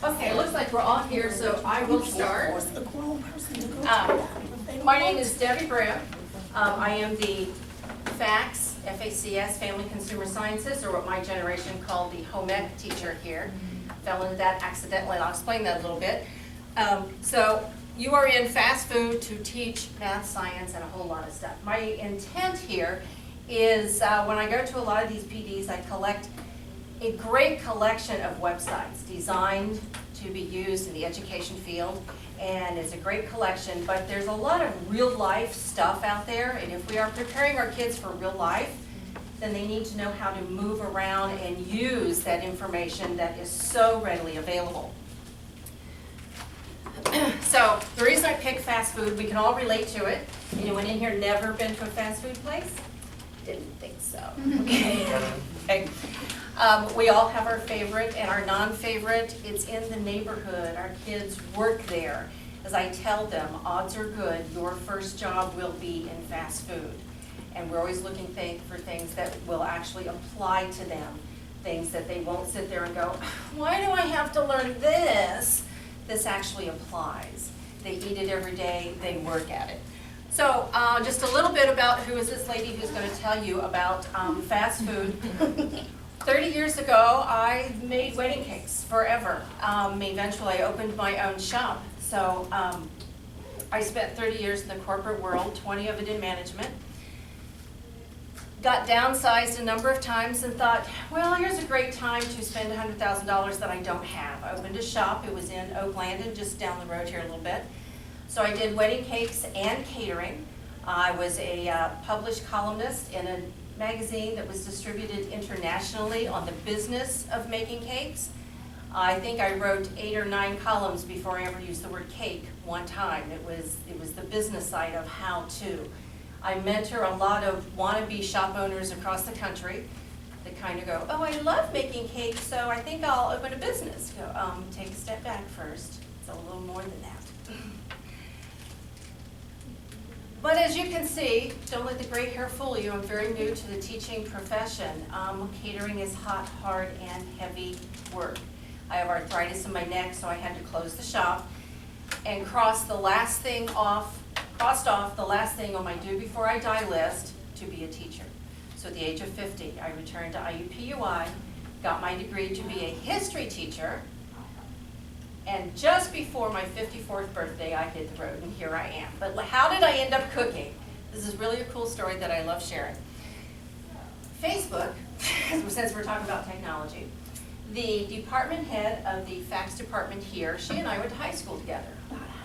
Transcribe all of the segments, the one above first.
Okay, it looks like we're all here, so I will start. My name is Debbie Brim. I am the FACS, F-A-C-S, Family Consumer Sciences, or what my generation called the home ec teacher here. Fell into that accidentally, and I'll explain that a little bit. So you are in fast food to teach math, science, and a whole lot of stuff. My intent here is when I go to a lot of these PDs, I collect a great collection of websites designed to be used in the education field, and it's a great collection, but there's a lot of real life stuff out there, and if we are preparing our kids for real life, then they need to know how to move around and use that information that is so readily available. So the reason I picked fast food, we can all relate to it. Anyone in here never been to a fast food place? Didn't think so. Okay. We all have our favorite and our non-favorite. It's in the neighborhood. Our kids work there. As I tell them, odds are good your first job will be in fast food. And we're always looking for things that will actually apply to them. Things that they won't sit there and go, why do I have to learn this? This actually applies. They eat it every day. They work at it. So just a little bit about who is this lady who's going to tell you about fast food. 30 years ago, I made wedding cakes forever. Eventually, I opened my own shop. So I spent 30 years in the corporate world, 20 of it in management. Got downsized a number of times and thought, well, here's a great time to spend $100,000 that I don't have. I opened a shop. It was in Oak Landon, just down the road here a little bit. So I did wedding cakes and catering. I was a published columnist in a magazine that was distributed internationally on the business of making cakes. I think I wrote 8 or 9 columns before I ever used the word cake one time. It was the business side of how to. I mentor a lot of wannabe shop owners across the country that kind of go, oh, I love making cakes, so I think I'll open a business. Go, take a step back first. It's a little more than that. But as you can see, don't let the gray hair fool you. I'm very new to the teaching profession. Catering is hot, hard, and heavy work. I have arthritis in my neck, so I had to close the shop and crossed off the last thing on my do before I die list to be a teacher. So at the age of 50, I returned to IUPUI, got my degree to be a history teacher, and just before my 54th birthday, I hit the road, and here I am. But how did I end up cooking? This is really a cool story that I love sharing. Facebook, since we're talking about technology, the department head of the fax department here, she and I went to high school together.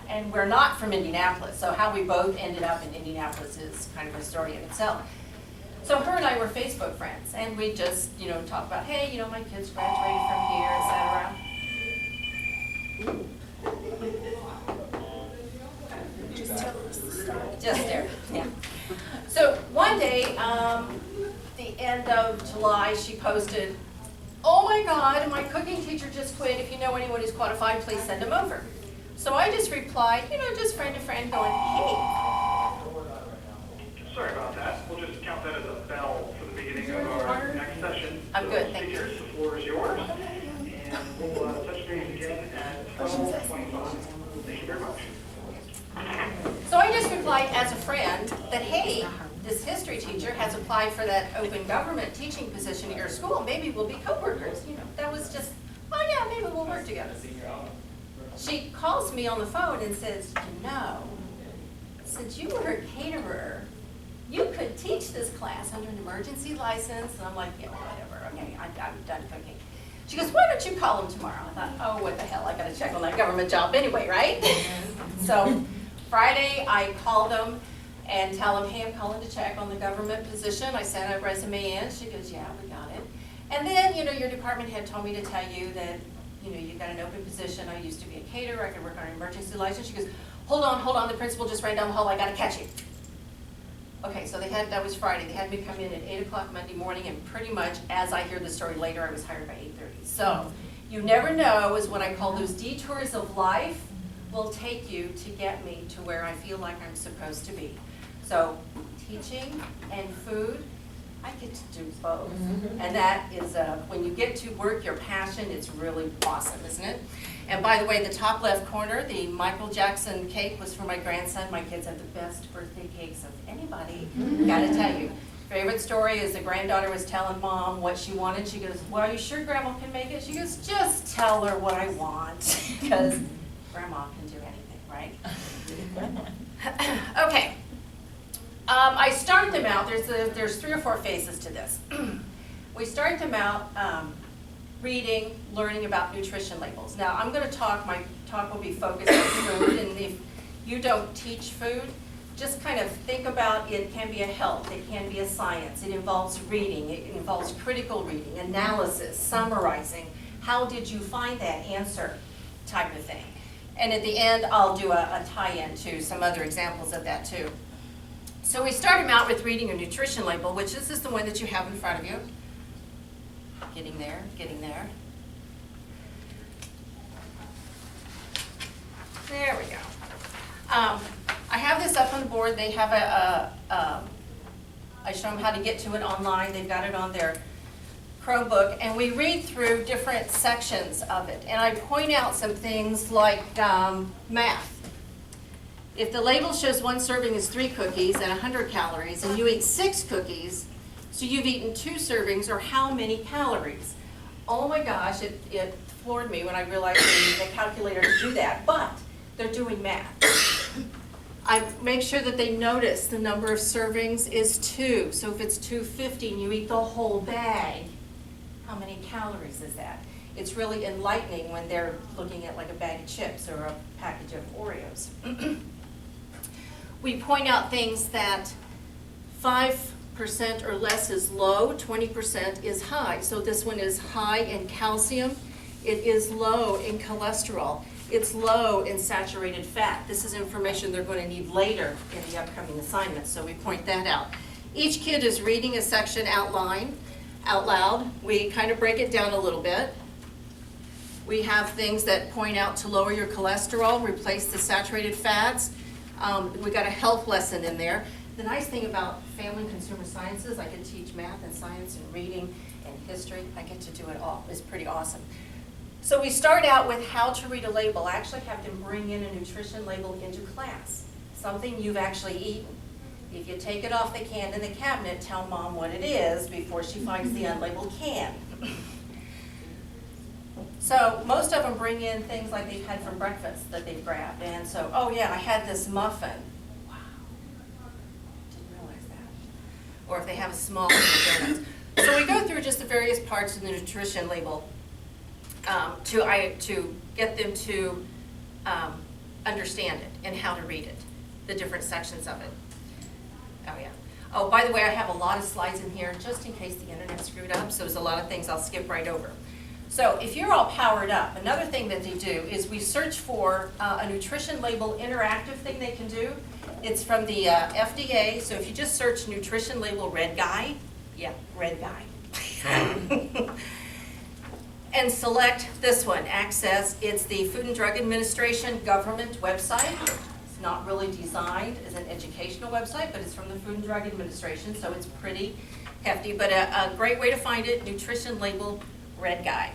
And we're not from Indianapolis, so how we both ended up in Indianapolis is kind of a story in itself. So her and I were Facebook friends, and we just, talk about, hey, my kids graduated from here, etc. Just there, yeah. So one day, the end of July, she posted, oh my God, my cooking teacher just quit. If you know anyone who's qualified, please send them over. So I just replied, just friend to friend going, hey. Sorry about that. We'll just count that as a bell for the beginning of our next session. I'm good, thank you. The floor is yours. And we'll touch base again at 12:25. Thank you very much. So I just replied as a friend that, hey, this history teacher has applied for that open government teaching position at your school. Maybe we'll be co-workers. That was just, oh yeah, maybe we'll work together. She calls me on the phone and says, since you were a caterer, you could teach this class under an emergency license. And I'm like, yeah, whatever, okay, I'm done cooking. She goes, why don't you call them tomorrow? I thought, oh, what the hell, I gotta check on that government job anyway, right? So Friday, I call them and tell them, hey, I'm calling to check on the government position. I sent a resume in. She goes, yeah, we got it. And then, your department head told me to tell you that, you've got an open position. I used to be a caterer. I could work on an emergency license. She goes, hold on. The principal just ran down the hall. I got to catch you. Okay, so that was Friday. They had me come in at 8 o'clock Monday morning, and pretty much, as I hear the story later, I was hired by 8:30. So you never know, is what I call those detours of life will take you to get me to where I feel like I'm supposed to be. So teaching and food, I get to do both. And that is, when you get to work your passion, it's really awesome, isn't it? And by the way, the top left corner, the Michael Jackson cake was for my grandson. My kids have the best birthday cakes of anybody, gotta tell you. Favorite story is the granddaughter was telling mom what she wanted. She goes, well, are you sure grandma can make it? She goes, just tell her what I want, because grandma can do anything, right? Okay. I start them out, there's 3 or 4 phases to this. We start them out reading, learning about nutrition labels. Now, I'm going to talk, my talk will be focused on food, and if you don't teach food, just kind of think about it can be a health, it can be a science, it involves reading, it involves critical reading, analysis, summarizing, how did you find that answer type of thing. And at the end, I'll do a tie-in to some other examples of that too. So we start them out with reading a nutrition label, which this is the one that you have in front of you. Getting there, getting there. There we go. I have this up on the board. They have I show them how to get to it online. They've got it on their Chromebook, and we read through different sections of it. And I point out some things like math. If the label shows one serving is 3 cookies and 100 calories, and you eat 6 cookies, so you've eaten 2 servings, or how many calories? Oh my gosh, it floored me when I realized the calculator to do that, but they're doing math. I make sure that they notice the number of servings is 2, so if it's 250 and you eat the whole bag, how many calories is that? It's really enlightening when they're looking at like a bag of chips or a package of Oreos. We point out things that 5% or less is low, 20% is high. So this one is high in calcium, it is low in cholesterol, it's low in saturated fat. This is information they're going to need later in the upcoming assignment, so we point that out. Each kid is reading a section out loud. We kind of break it down a little bit. We have things that point out to lower your cholesterol, replace the saturated fats. We got a health lesson in there. The nice thing about family and consumer sciences, I get to teach math and science and reading and history. I get to do it all. It's pretty awesome. So we start out with how to read a label. I actually have them bring in a nutrition label into class, something you've actually eaten. If you take it off the can in the cabinet, tell mom what it is before she finds the unlabeled can. So most of them bring in things like they've had from breakfast that they've grabbed. And so, oh yeah, I had this muffin. Wow, didn't realize that. Or if they have a small donuts. So we go through just the various parts of the nutrition label to get them to understand it and how to read it, the different sections of it. Oh yeah. Oh, by the way, I have a lot of slides in here just in case the internet screwed up, so there's a lot of things I'll skip right over. So if you're all powered up, another thing that they do is we search for a nutrition label interactive thing they can do. It's from the FDA, so if you just search nutrition label red guy, yeah, red guy. And select this one, Access. It's the Food and Drug Administration government website. It's not really designed as an educational website, but it's from the Food and Drug Administration, so it's pretty hefty. But a great way to find it, nutrition label red guy.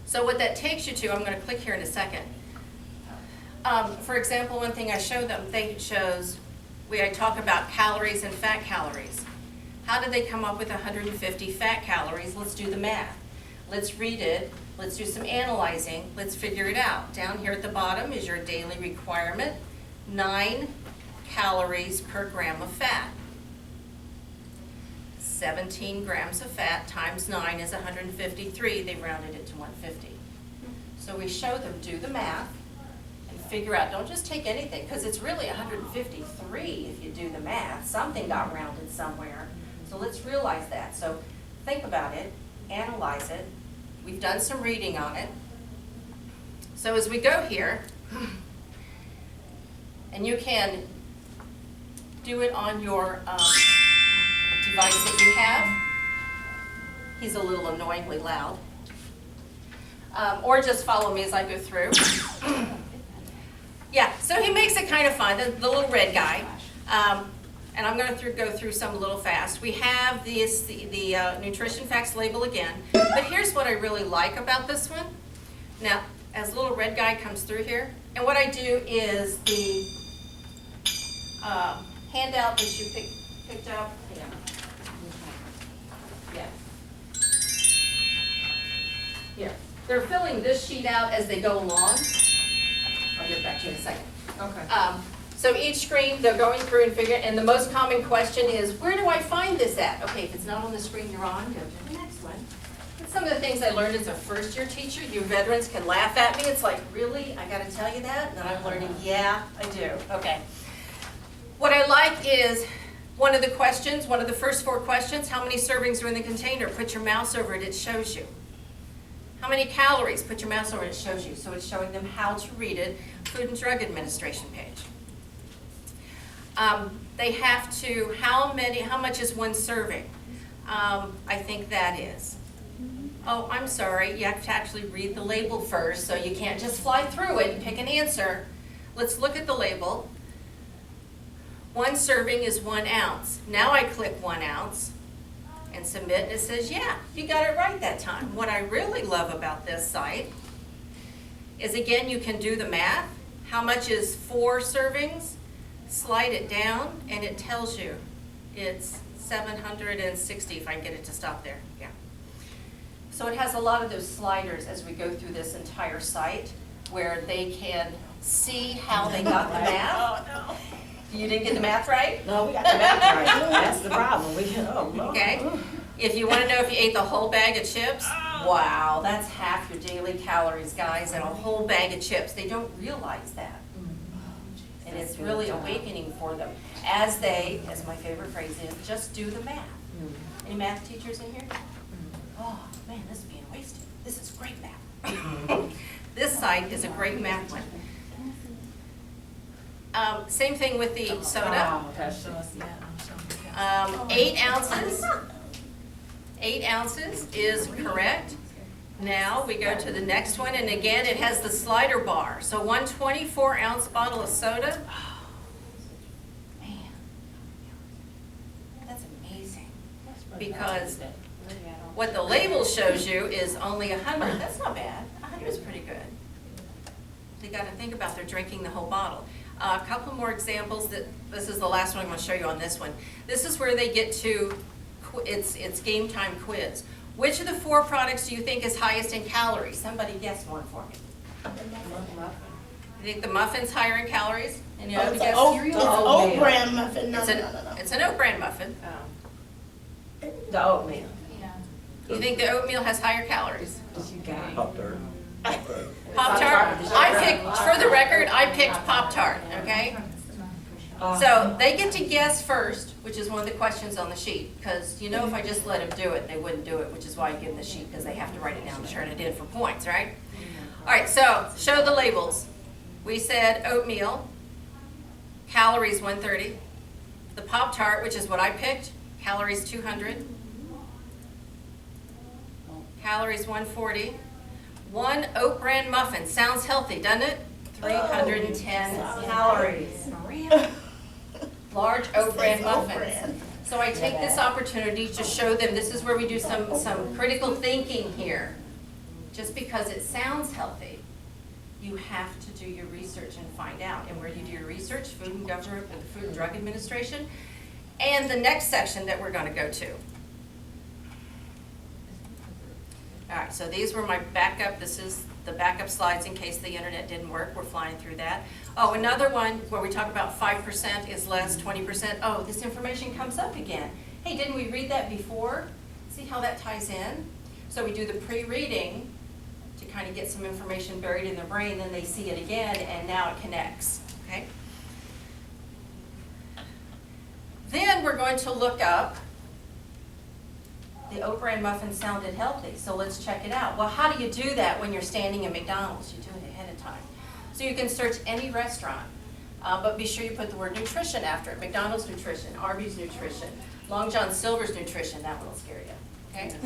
So what that takes you to, I'm going to click here in a second. For example, one thing I show them, it shows, I talk about calories and fat calories. How did they come up with 150 fat calories? Let's do the math. Let's read it. Let's do some analyzing. Let's figure it out. Down here at the bottom is your daily requirement, 9 calories per gram of fat. 17 grams of fat times 9 is 153. They rounded it to 150. So we show them do the math and figure out, don't just take anything, because it's really 153 if you do the math. Something got rounded somewhere. So let's realize that. So think about it, analyze it. We've done some reading on it. So as we go here, and you can do it on your device that you have. He's a little annoyingly loud. Or just follow me as I go through. Yeah, so he makes it kind of fun, the little red guy. and I'm going to go through some a little fast. We have the nutrition facts label again, but here's what I really like about this one. Now, as a little red guy comes through here, and what I do is the handout that you picked up. Yeah. Here. They're filling this sheet out as they go along. I'll get back to you in a second. Okay. So each screen, they're going through and figuring, and the most common question is, where do I find this at? Okay, if it's not on the screen you're on, go to the next one. And some of the things I learned as a first-year teacher, you veterans can laugh at me. It's like, really? I gotta tell you that? And then I'm learning, yeah, I do. Okay. What I like is, one of the questions, one of the first 4 questions, how many servings are in the container? Put your mouse over it, it shows you. How many calories? Put your mouse over it, it shows you. So it's showing them how to read it. Food and Drug Administration page. They have to, how much is one serving? I think that is. Oh, I'm sorry, you have to actually read the label first, so you can't just fly through it and pick an answer. Let's look at the label. 1 serving is 1 ounce. Now I click 1 ounce and submit, and it says, yeah, you got it right that time. What I really love about this site is, again, you can do the math. How much is 4 servings? Slide it down, and it tells you it's 760, if I can get it to stop there. Yeah. So it has a lot of those sliders as we go through this entire site where they can see how they got the math. Oh, no. You didn't get the math right? No, we got the math right. That's the problem. Okay. If you want to know if you ate the whole bag of chips, wow, that's half your daily calories, guys, and a whole bag of chips. They don't realize that. And it's really awakening for them as they, as my favorite phrase is, just do the math. Any math teachers in here? Oh, man, this is being wasted. This is great math. This site is a great math one. Same thing with the soda. 8 ounces. 8 ounces is correct. Now we go to the next one, and again, it has the slider bar. So 1 24-ounce bottle of soda. Oh, man, that's amazing. Because what the label shows you is only 100. That's not bad. 100 is pretty good. They got to think about they're drinking the whole bottle. A couple more examples. This is the last one I'm going to show you on this one. This is where they get to, it's game time quiz. Which of the 4 products do you think is highest in calories? Somebody guess one for me. You think the muffin's higher in calories? And you have to guess cereal? Oat bran muffin. No. It's an oat bran muffin. The oatmeal. You think the oatmeal has higher calories? Pop-Tart. Pop-Tart? I picked, for the record, I picked Pop-Tart, okay? So they get to guess first, which is one of the questions on the sheet, because you know if I just let them do it, they wouldn't do it, which is why I give them the sheet, because they have to write it down and turn it in for points, right? All right, so show the labels. We said oatmeal, calories 130. The Pop-Tart, which is what I picked, calories 200. Calories 140. 1 oat bran muffin, sounds healthy, doesn't it? 310 calories. Large oat bran muffins. So I take this opportunity to show them, this is where we do some critical thinking here. Just because it sounds healthy, you have to do your research and find out. And where do you do your research? Food and Drug Administration. And the next section that we're going to go to. All right, so these were my backup. This is the backup slides in case the internet didn't work. We're flying through that. Oh, another one where we talk about 5% is less, 20%. Oh, this information comes up again. Hey, didn't we read that before? See how that ties in? So we do the pre-reading to kind of get some information buried in their brain, then they see it again, and now it connects, okay? Then we're going to look up, the oat bran muffin sounded healthy, so let's check it out. Well, how do you do that when you're standing at McDonald's? You do it ahead of time. So you can search any restaurant, but be sure you put the word nutrition after it. McDonald's nutrition, Arby's nutrition, Long John Silver's nutrition, that one will scare you, okay?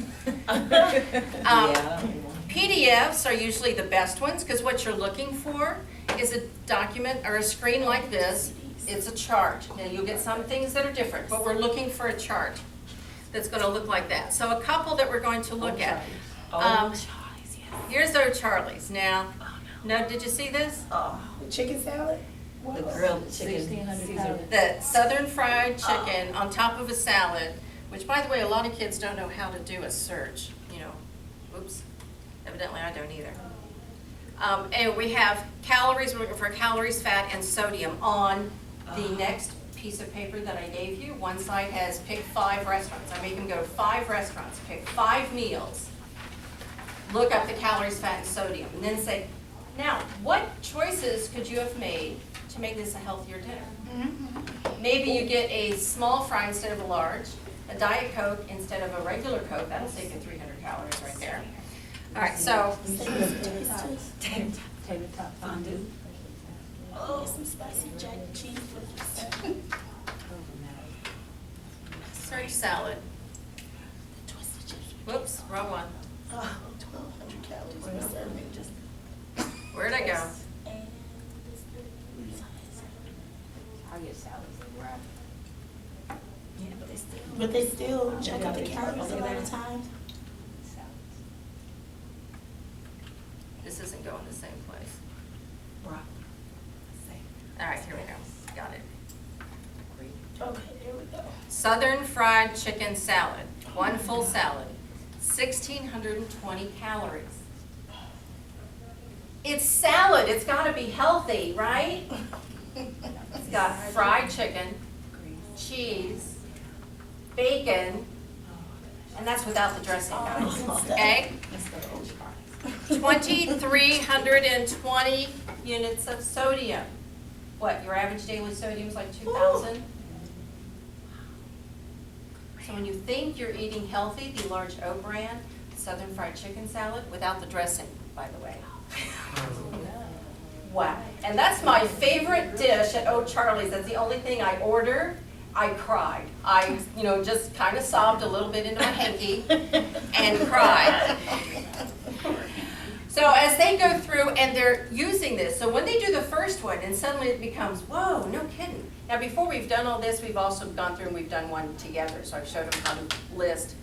PDFs are usually the best ones because what you're looking for is a document or a screen like this It's a chart. Now, you'll get some things that are different, but we're looking for a chart that's gonna look like that. So a couple that we're going to look at. Here's O'Charlie's. Now, did you see this? Chicken salad? The grilled chicken Caesar. The southern fried chicken on top of a salad, which, by the way, a lot of kids don't know how to do a search, you know. Oops, evidently I don't either. And we have calories, we're looking for calories, fat, and sodium on the next piece of paper that I gave you. One side has pick 5 restaurants. I make them go to 5 restaurants, pick 5 meals, look up the calories, fat, and sodium, and then say, now, what choices could you have made to make this a healthier dinner? Maybe you get a small fry instead of a large, a Diet Coke instead of a regular Coke. That'll save you 300 calories right there. All right, so Tabletop fondue. Some spicy jack cheese with search salad. twisted chips. Whoops, wrong one. 1,200 calories per serving. Just Where'd I go? I'll get salads and wrap. But they still check out the calories a lot of times. This isn't going the same place. All right, here we go. Got it. Okay, here we go. Southern fried chicken salad, 1 full salad, 1,620 calories. It's salad, it's gotta be healthy, right? It's got fried chicken, cheese, bacon, and that's without the dressing, guys, okay? 2,320 units of sodium. What, your average daily sodium is like 2,000? So when you think you're eating healthy, the large O brand Southern fried chicken salad, without the dressing, by the way. Wow. And that's my favorite dish at O'Charlie's. That's the only thing I order. I cried. I, just kind of sobbed a little bit into my hanky and cried. So as they go through and they're using this, so when they do the first one and suddenly it becomes, whoa, no kidding. Now before we've done all this, we've also gone through and we've done one together. So I've showed them how to list.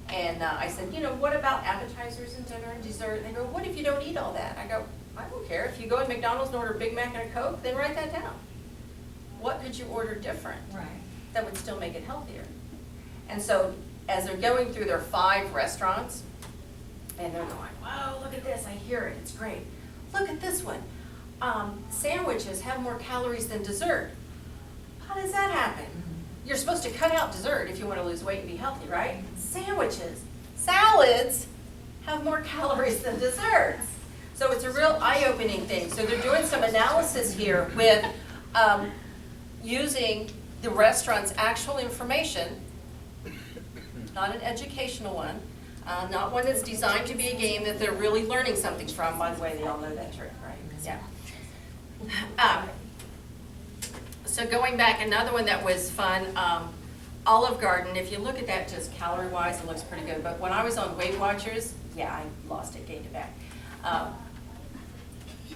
And I said, what about appetizers and dinner and dessert? And they go, what if you don't eat all that? I go, I don't care. If you go to McDonald's and order a Big Mac and a Coke, then write that down. What could you order different that would still make it healthier? And so as they're going through their 5 restaurants, and they're going, whoa, look at this, I hear it, it's great. Look at this one. Sandwiches have more calories than dessert. How does that happen? You're supposed to cut out dessert if you want to lose weight and be healthy, right? Sandwiches, salads have more calories than desserts. So it's a real eye-opening thing. So they're doing some analysis here with using the restaurant's actual information, not an educational one, not one that's designed to be a game that they're really learning something from. By the way, they all know that trick, right? Yeah. So going back, another one that was fun, Olive Garden. If you look at that just calorie-wise, it looks pretty good. But when I was on Weight Watchers, yeah, I lost it, gained it back.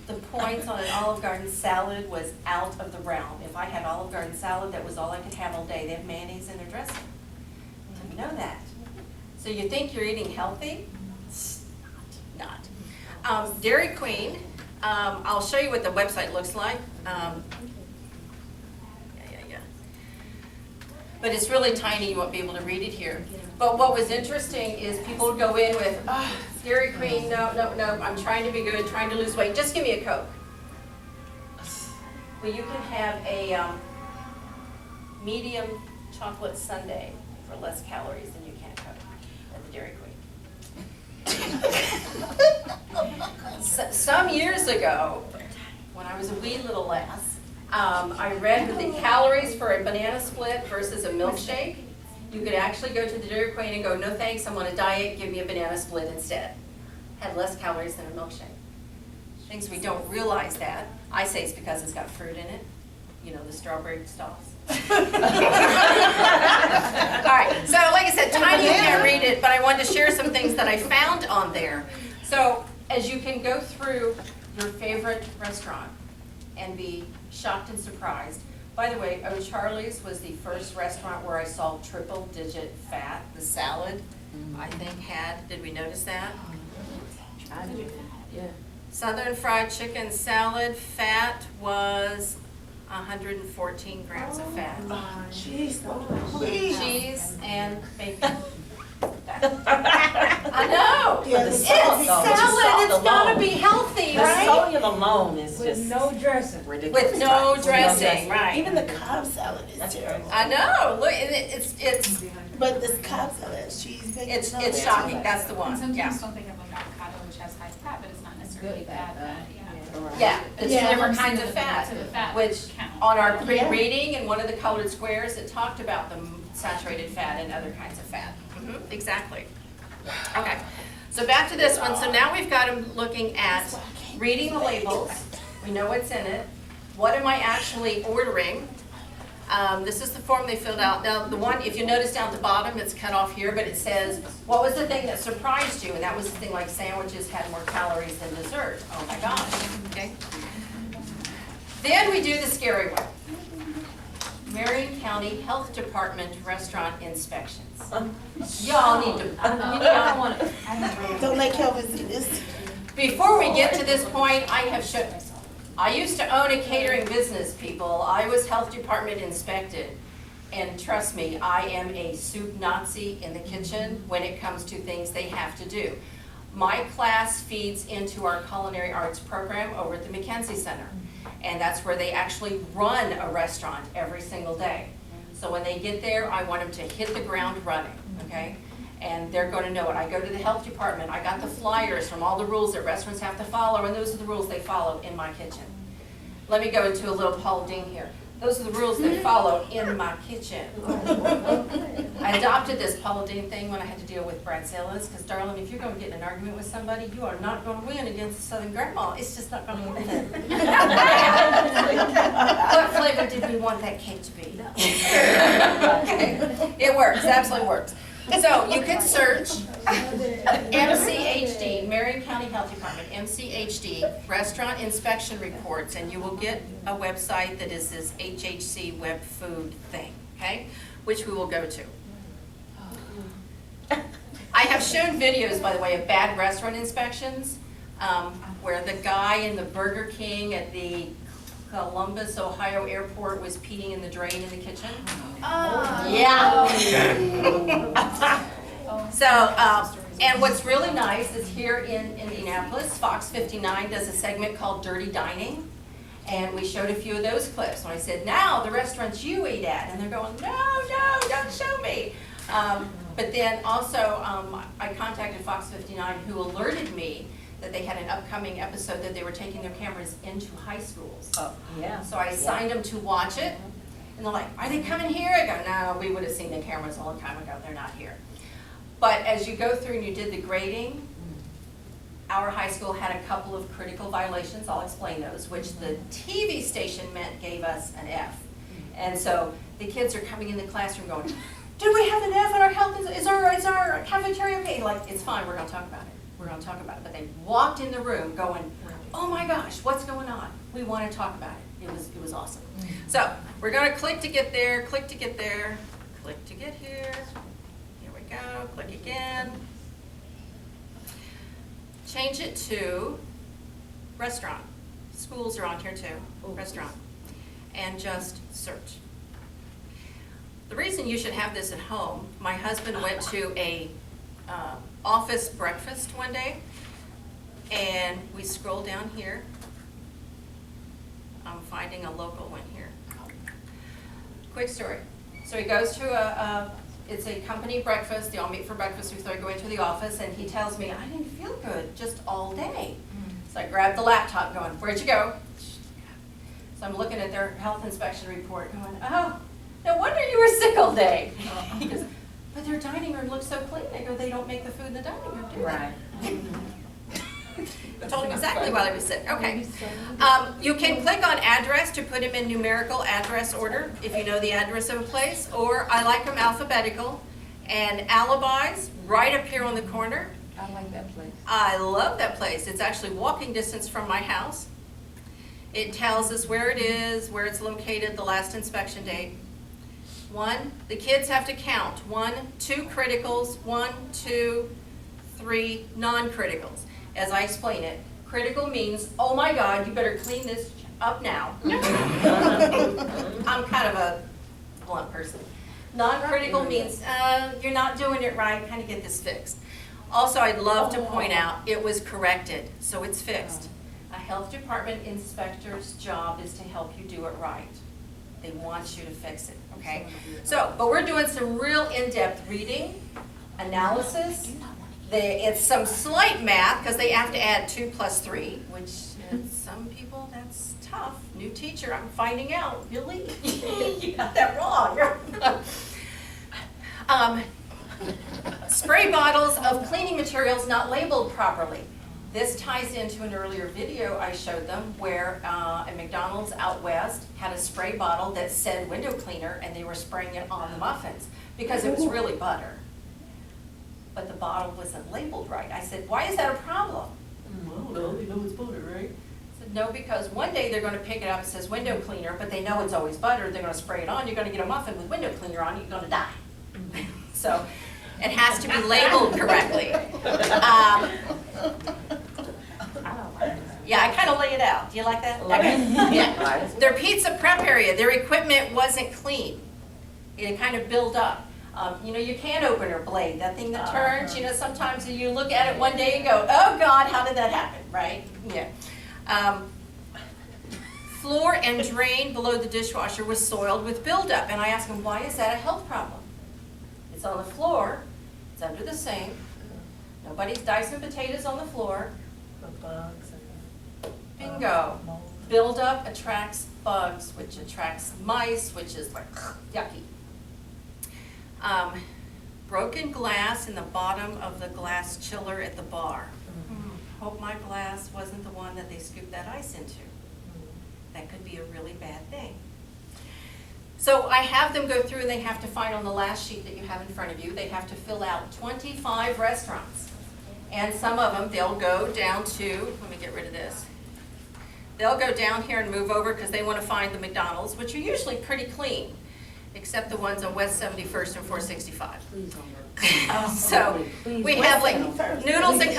The points on an Olive Garden salad was out of the realm. If I had Olive Garden salad, that was all I could have all day. They have mayonnaise in their dressing. Didn't know that. So you think you're eating healthy? It's not. Dairy Queen, I'll show you what the website looks like. But it's really tiny, you won't be able to read it here. But what was interesting is people would go in with, Dairy Queen, no, I'm trying to be good, trying to lose weight, just give me a Coke. Well, you can have a medium chocolate sundae for less calories than you can Coke at the Dairy Queen. Some years ago, when I was a wee little lass, I read that the calories for a banana split versus a milkshake, you could actually go to the Dairy Queen and go, no thanks, I'm on a diet, give me a banana split instead. Had less calories than a milkshake. Things we don't realize that. I say it's because it's got fruit in it, the strawberry stalks. All right, so like I said, tiny, you can't read it, but I wanted to share some things that I found on there. So as you can go through your favorite restaurant and be shocked and surprised By the way, O'Charlie's was the first restaurant where I saw triple-digit fat. The salad, I think, did we notice that? Yeah. Southern fried chicken salad, fat was 114 grams of fat. Jeez, Cheese and bacon. I know. Yeah, It's the salt, salad, it's gotta alone. be healthy, The right? sodium alone is With just no dressing. ridiculous. With no Right. dressing, right. Even the Cobb salad is terrible. I know, look, and But this Cobb salad, cheese, bacon. it's no, shocking, that's the And one, yeah. sometimes don't think of an avocado, which has high fat, but it's not necessarily bad fat, yeah. Yeah, it's Yeah. different kinds of fat, To the fat which count. on our pre-reading in one of the colored squares, it talked about the saturated fat and other kinds of fat. Exactly. Okay, so back to this one. So now we've got them looking at reading the labels. We know what's in it. What am I actually ordering? This is the form they filled out. Now, the one, if you notice down at the bottom, it's cut off here, but it says, what was the thing that surprised you? And that was the thing like sandwiches had more calories than dessert. Oh my gosh, okay? Then we do the scary one. Marion County Health Department restaurant inspections. Y'all need to, I don't want to. Don't let Kelvin see this. before we get to this point, I have shown, I used to own a catering business, people. I was health department inspected. And trust me, I am a soup Nazi in the kitchen when it comes to things they have to do. My class feeds into our culinary arts program over at the McKenzie Center. And that's where they actually run a restaurant every single day. So when they get there, I want them to hit the ground running, okay? And they're going to know it. I go to the health department, I got the flyers from all the rules that restaurants have to follow, and those are the rules they follow in my kitchen. Let me go into a little Paul Ding here. Those are the rules they follow in my kitchen. I adopted this Paul Ding thing when I had to deal with Brazillas, because darling, if you're going to get in an argument with somebody, you are not going to win against a Southern grandma. It's just not going to win. What flavor did we want that cake to be? Okay. It works, absolutely works. So you can search MCHD, Marion County Health Department, MCHD, Restaurant Inspection Reports, and you will get a website that is this HHC web food thing, okay? Which we will go to. I have shown videos, by the way, of bad restaurant inspections, where the guy in the Burger King at the Columbus, Ohio airport was peeing in the drain in the kitchen. Yeah. So, and what's really nice is here in Indianapolis, Fox 59 does a segment called Dirty Dining. And we showed a few of those clips. When I said, now the restaurants you eat at. And they're going, no, don't show me. But then also, I contacted Fox 59 who alerted me that they had an upcoming episode that they were taking their cameras into high schools. Oh, yeah. So I assigned them to watch it, and they're like, are they coming here? I go, no, we would have seen the cameras a long time ago, they're not here. But as you go through and you did the grading, our high school had a couple of critical violations, I'll explain those, which the TV station gave us an F. And so the kids are coming in the classroom going, do we have an F in our health? Is our cafeteria okay? Like, it's fine, we're gonna talk about it. We're going to talk about it. But they walked in the room going, oh my gosh, what's going on? We want to talk about it. It was awesome. So we're going to click to get there, click to get there, click to get here. Here we go, click again. Change it to restaurant. Schools are on here too, restaurant. And just search. The reason you should have this at home, my husband went to a office breakfast one day, and we scroll down here. I'm finding a local one here. Quick story. So he goes to it's a company breakfast, they all meet for breakfast before they go into the office, and he tells me, I didn't feel good just all day. So I grabbed the laptop going, where'd you go? So I'm looking at their health inspection report going, oh, no wonder you were sick all day. He goes, but their dining room looks so clean. I go, they don't make the food in the dining room, do they? Right. I told him exactly while he was sick. Okay. You can click on address to put them in numerical address order if you know the address of a place, or I like them alphabetical. And alibis, right up here on the corner. I like that place. I love that place. It's actually walking distance from my house. It tells us where it is, where it's located, the last inspection date. 1, the kids have to count. 1, 2 criticals, 1, 2, 3 non-criticals. As I explain it, critical means, oh my God, you better clean this up now. I'm kind of a blunt person. Non-critical means, you're not doing it right, kind of get this fixed. Also, I'd love to point out, it was corrected, so it's fixed. A health department inspector's job is to help you do it right. They want you to fix it, okay? So, but we're doing some real in-depth reading, analysis. It's some slight math, because they have to add 2 plus 3, which some people, that's tough. New teacher, I'm finding out, really? You got that wrong. Spray bottles of cleaning materials not labeled properly. This ties into an earlier video I showed them where a McDonald's out west had a spray bottle that said window cleaner, and they were spraying it on the muffins because it was really butter. But the bottle wasn't labeled right. I said, why is that a problem? Well, they know it's butter, right? I said, no, because one day they're going to pick it up, it says window cleaner, but they know it's always butter, they're going to spray it on, you're going to get a muffin with window cleaner on it, you're going to die. So it has to be labeled correctly. Yeah, I kind of lay it out. Do you like that? Okay. Yeah. Their pizza prep area, their equipment wasn't clean. It kind of built up. You know, your can opener blade, that thing that turns, you know, sometimes you look at it one day and go, oh God, how did that happen, right? Yeah. Floor and drain below the dishwasher was soiled with buildup, and I asked him, why is that a health problem? It's on the floor, it's under the sink, nobody's dicing potatoes on the floor. The bugs and Bingo. Buildup attracts bugs, which attracts mice, which is like yucky. Broken glass in the bottom of the glass chiller at the bar. Hope my glass wasn't the one that they scooped that ice into. That could be a really bad thing. So I have them go through and they have to find on the last sheet that you have in front of you, they have to fill out 25 restaurants. And some of them, they'll go down to, let me get rid of this. They'll go down here and move over because they want to find the McDonald's, which are usually pretty clean, except the ones on West 71st and 465. So we have like Noodles and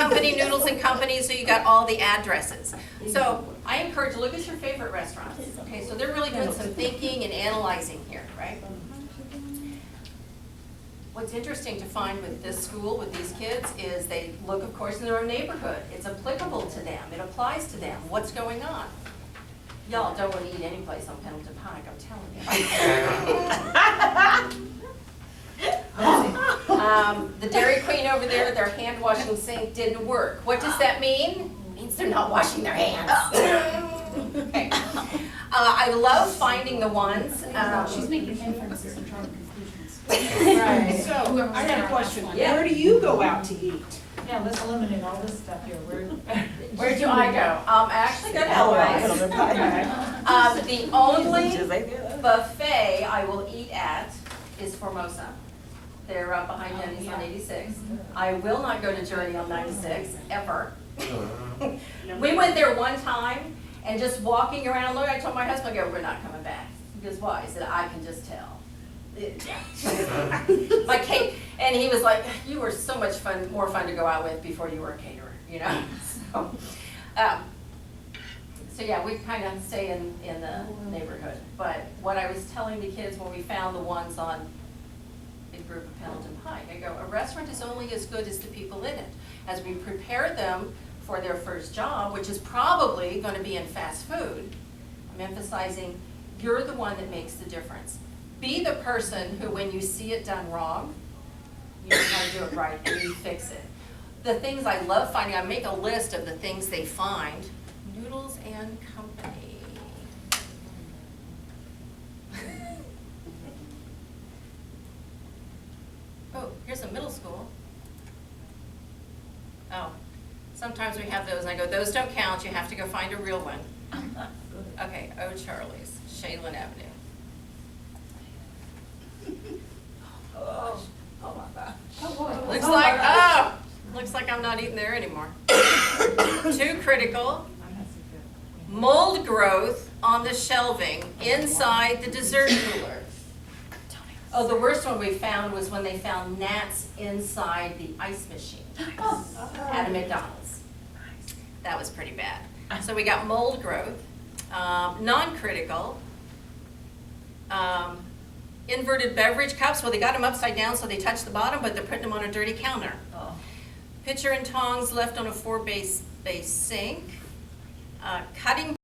Company, so you got all the addresses. So I encourage, look at your favorite restaurants. Okay, so they're really doing some thinking and analyzing here, right? What's interesting to find with this school, with these kids, is they look, of course, in their own neighborhood. It's applicable to them. It applies to them. What's going on? Y'all don't want to eat any place on Pendleton Pike, I'm telling you. The Dairy Queen over there, their hand washing sink didn't work. What does that mean? It means they're not washing their hands. Okay. I love finding the ones. She's making inferences and drawing conclusions. Right, so I got a question. Yeah. Where do you go out to eat? Yeah, let's eliminate all this stuff here. Where do I go? I actually go to Elway's. The only buffet I will eat at is Formosa. They're up behind Denny's on 86. I will not go to Journey on 96, ever. We went there one time, and just walking around, look, I told my husband, I go, we're not coming back. He goes, why? He said, I can just tell. My cake, and he was like, you were so much fun, more fun to go out with before you were a caterer, you know? So yeah, we kind of stay in the neighborhood. But what I was telling the kids when we found the ones on Big Group of Pendleton Pike, I go, a restaurant is only as good as the people in it. As we prepare them for their first job, which is probably going to be in fast food, I'm emphasizing you're the one that makes the difference. Be the person who, when you see it done wrong, you know how to do it right and you fix it. The things I love finding, I make a list of the things they find. Noodles and Company. Oh, here's a middle school. Oh, sometimes we have those and I go, those don't count, you have to go find a real one. Okay, O'Charlie's, Shaylin Avenue. Looks like I'm not eating there anymore. Too critical. mold growth on the shelving inside the dessert cooler. Oh, the worst one we found was when they found gnats inside the ice machine at a McDonald's. That was pretty bad. So we got mold growth, non-critical, inverted beverage cups. Well, they got them upside down so they touch the bottom, but they're putting them on a dirty counter. Pitcher and tongs left on a 4-base sink. Cutting